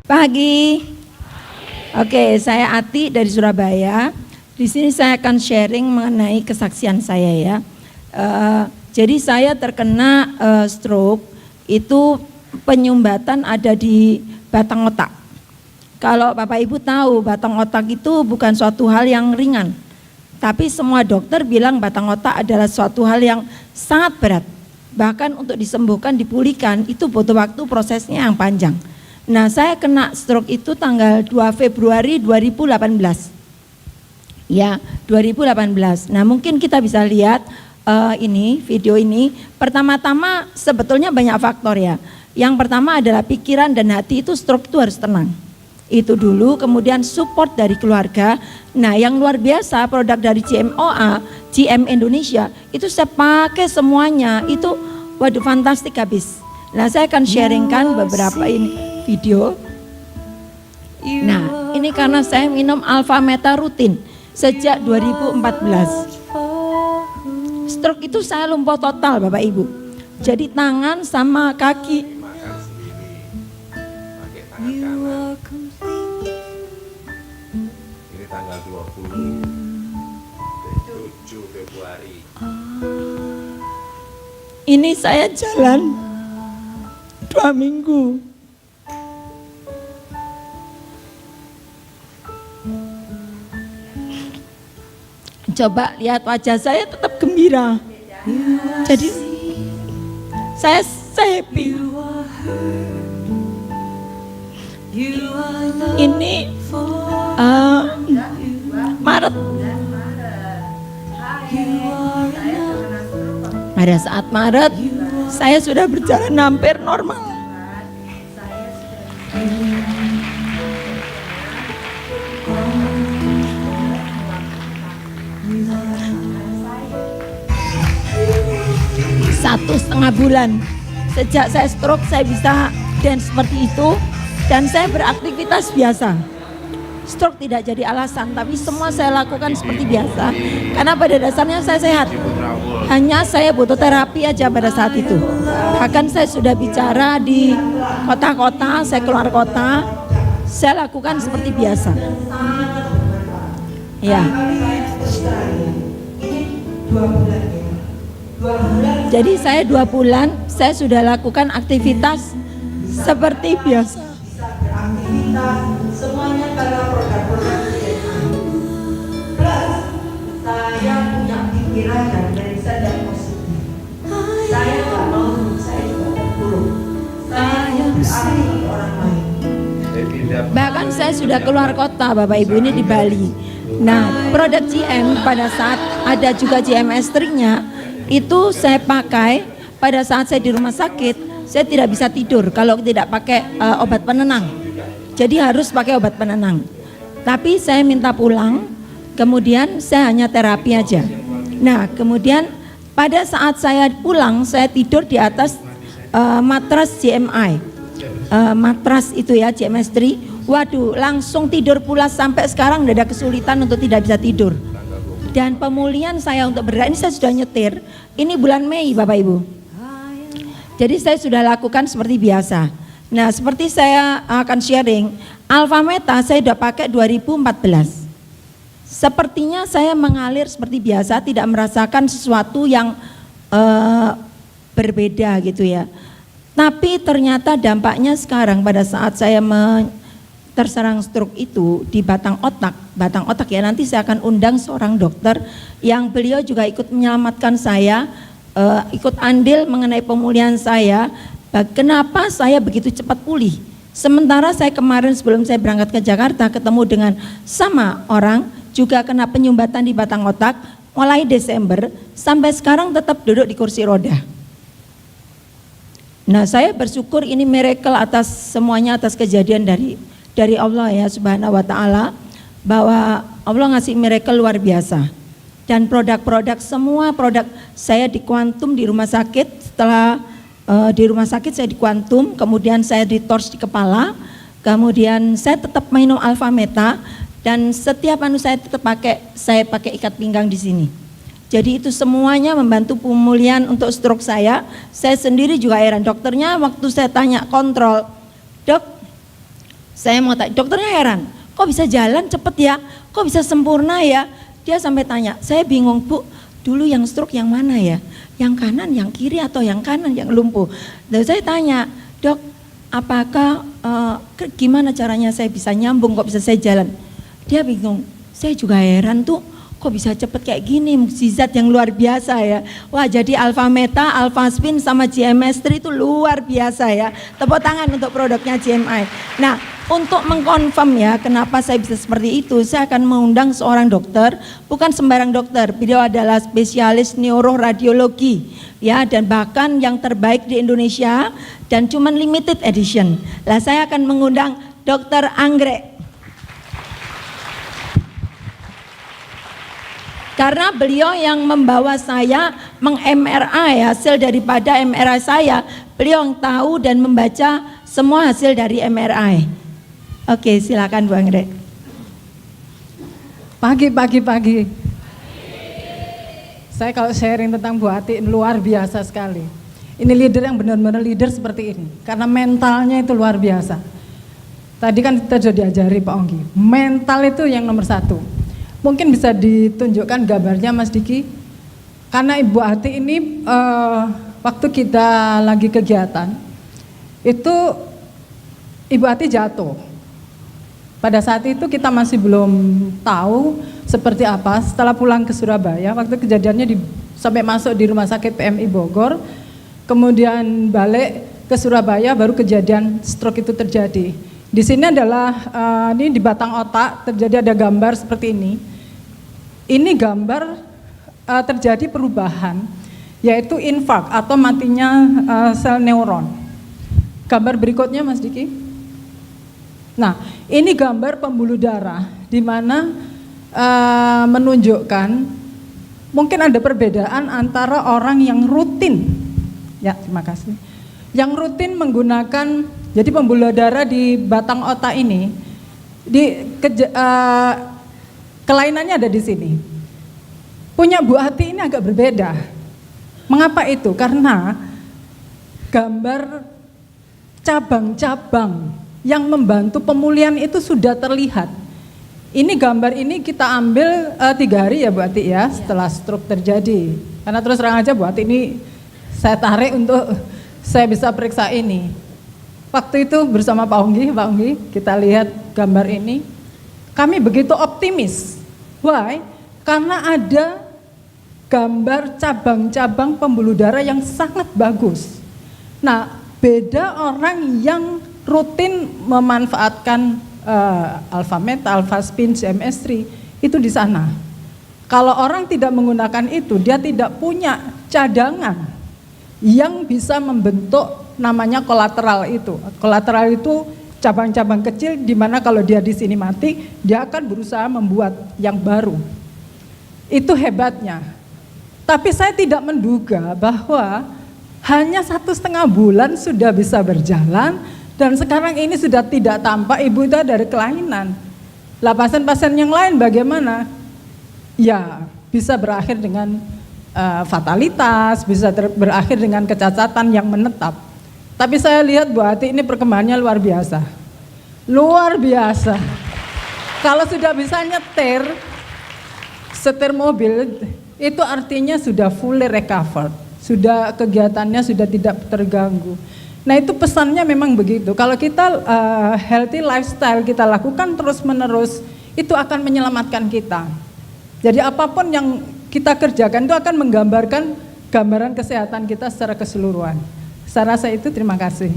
Pagi. Oke, saya Ati dari Surabaya. Di sini saya akan sharing mengenai kesaksian saya ya. Jadi saya terkena stroke, itu penyumbatan ada di batang otak. Kalau Bapak Ibu tahu, batang otak itu bukan suatu hal yang ringan. Tapi semua dokter bilang batang otak adalah suatu hal yang sangat berat. Bahkan untuk disembuhkan, dipulihkan, itu butuh waktu prosesnya yang panjang. Nah, saya kena stroke itu tanggal 2 Februari 2018. Ya, 2018. Nah, mungkin kita bisa lihat ini, video ini. Pertama-tama sebetulnya banyak faktor ya. Yang pertama adalah pikiran dan hati itu stroke itu harus tenang. Itu dulu, kemudian support dari keluarga. Nah, yang luar biasa produk dari GMOA, GM Indonesia, itu saya pakai semuanya. Itu waduh fantastik habis. Nah, saya akan sharingkan beberapa ini video. Nah, ini karena saya minum Alpha Meta rutin sejak 2014. Stroke itu saya lumpuh total Bapak Ibu. Jadi tangan sama kaki. Ini tanggal 27 Februari. Ini saya jalan 2 minggu. Coba lihat wajah saya tetap gembira. Jadi saya happy. Ini Maret. Pada saat Maret saya sudah berjalan hampir normal. Satu setengah bulan sejak saya stroke saya bisa dance seperti itu dan saya beraktivitas biasa. Stroke tidak jadi alasan, tapi semua saya lakukan seperti biasa karena pada dasarnya saya sehat. Hanya saya butuh terapi aja pada saat itu. Bahkan saya sudah bicara di kota-kota, saya keluar kota, saya lakukan seperti biasa. Ya. Jadi saya 2 bulan saya sudah lakukan aktivitas seperti biasa. Semuanya karena produk-produk plus saya punya pikiran dan mindset yang positif. Saya nggak mau saya juga terpuruk. Saya berarti orang lain. Bahkan saya sudah keluar kota Bapak Ibu, ini di Bali. Nah, produk GM pada saat ada juga GM S3-nya itu saya pakai pada saat saya di rumah sakit. Saya tidak bisa tidur kalau tidak pakai obat penenang. Jadi harus pakai obat penenang. Tapi saya minta pulang, kemudian saya hanya terapi aja. Nah, kemudian pada saat saya pulang, saya tidur di atas matras GMI. Matras itu ya, GMS3. Waduh, langsung tidur pula sampai sekarang udah ada kesulitan untuk tidak bisa tidur. Dan pemulihan saya untuk bergerak, ini saya sudah nyetir, ini bulan Mei Bapak Ibu. Jadi saya sudah lakukan seperti biasa. Nah, seperti saya akan sharing, Alpha Meta saya sudah pakai 2014. Sepertinya saya mengalir seperti biasa, tidak merasakan sesuatu yang berbeda gitu ya. Tapi ternyata dampaknya sekarang pada saat saya terserang stroke itu di batang otak ya, nanti saya akan undang seorang dokter yang beliau juga ikut menyelamatkan saya, ikut andil mengenai pemulihan saya. Kenapa saya begitu cepat pulih? Sementara saya kemarin sebelum saya berangkat ke Jakarta ketemu dengan sama orang juga kena penyumbatan di batang otak mulai Desember sampai sekarang tetap duduk di kursi roda. Nah, saya bersyukur ini miracle atas semuanya, atas kejadian dari Allah ya Subhanahu wa taala, bahwa Allah ngasih miracle luar biasa. Dan produk-produk, semua produk saya di Quantum di rumah sakit, setelah di rumah sakit saya di Quantum, kemudian saya di torch di kepala, kemudian saya tetap minum Alpha Meta, dan setiap saya tetap pakai ikat pinggang di sini. Jadi itu semuanya membantu pemulihan untuk stroke saya. Saya sendiri juga heran, dokternya waktu saya tanya kontrol, dok, Saya mau tanya, dokternya heran, kok bisa jalan cepet ya, kok bisa sempurna ya. Dia sampai tanya, saya bingung Bu, dulu yang stroke yang mana ya, yang kanan, yang kiri, atau yang kanan yang lumpuh. Dan saya tanya, dok, apakah gimana caranya saya bisa nyambung, kok bisa saya jalan. Dia bingung, saya juga heran tuh, kok bisa cepet kayak gini, mukjizat yang luar biasa ya. Wah, jadi Alpha Meta, Alpha Spin sama GMS3 itu luar biasa ya. Tepuk tangan untuk produknya GMI. Nah, untuk mengkonfirm ya kenapa saya bisa seperti itu, saya akan mengundang seorang dokter, bukan sembarang dokter. Beliau adalah spesialis neuroradiologi ya, dan bahkan yang terbaik di Indonesia, dan cuman limited edition. Lah, saya akan mengundang Dr. Anggrek. Karena beliau yang membawa saya meng-MRI hasil daripada MRI saya, beliau yang tahu dan membaca semua hasil dari MRI. Oke, silakan Bu Anggrek. Pagi. Saya kalau sharing tentang Bu Ati luar biasa sekali. Ini leader yang benar-benar leader seperti ini. Karena mentalnya itu luar biasa. Tadi kan kita sudah diajari Pak Onggi, mental itu yang nomor satu. Mungkin bisa ditunjukkan gambarnya Mas Diki. Karena Ibu Ati ini waktu kita lagi kegiatan, itu Ibu Ati jatuh. Pada saat itu kita masih belum tahu seperti apa. Setelah pulang ke Surabaya, waktu kejadiannya sampai masuk di rumah sakit PMI Bogor, kemudian balik ke Surabaya baru kejadian stroke itu terjadi. Di sini adalah ini di batang otak terjadi ada gambar seperti ini. Ini gambar terjadi perubahan, yaitu infark atau matinya sel neuron. Gambar berikutnya Mas Diki. Nah, ini gambar pembuluh darah di mana menunjukkan mungkin ada perbedaan antara orang yang rutin, ya terima kasih, yang rutin menggunakan, jadi pembuluh darah di batang otak ini, kelainannya ada di sini. Punya Bu Ati ini agak berbeda. Mengapa itu? Karena gambar cabang-cabang yang membantu pemulihan itu sudah terlihat. Ini gambar ini kita ambil 3 hari ya Bu Ati ya, setelah stroke terjadi. Karena terus terang aja Bu Ati ini saya tarik untuk saya bisa periksa ini. Waktu itu bersama Pak Onggi, kita lihat gambar ini, kami begitu optimis. Why? Karena ada gambar cabang-cabang pembuluh darah yang sangat bagus. Nah, beda orang yang rutin memanfaatkan Alpha Meta, Alpha Spin, GMS3 itu di sana. Kalau orang tidak menggunakan itu, dia tidak punya cadangan yang bisa membentuk namanya kolateral itu. Kolateral itu cabang-cabang kecil di mana kalau dia di sini mati, dia akan berusaha membuat yang baru. Itu hebatnya. Tapi saya tidak menduga bahwa hanya 1,5 bulan sudah bisa berjalan dan sekarang ini sudah tidak tampak ibu itu dari kelainan. Lah pasien-pasien yang lain bagaimana? Ya bisa berakhir dengan fatalitas, bisa berakhir dengan kecacatan yang menetap. Tapi saya lihat Bu Ati ini perkembangannya luar biasa. Luar biasa. Kalau sudah bisa setir mobil, itu artinya sudah fully recovered. Sudah kegiatannya sudah tidak terganggu. Nah itu pesannya memang begitu. Kalau kita healthy lifestyle kita lakukan terus-menerus, itu akan menyelamatkan kita. Jadi apapun yang kita kerjakan itu akan menggambarkan gambaran kesehatan kita secara keseluruhan. Saya rasa itu, terima kasih.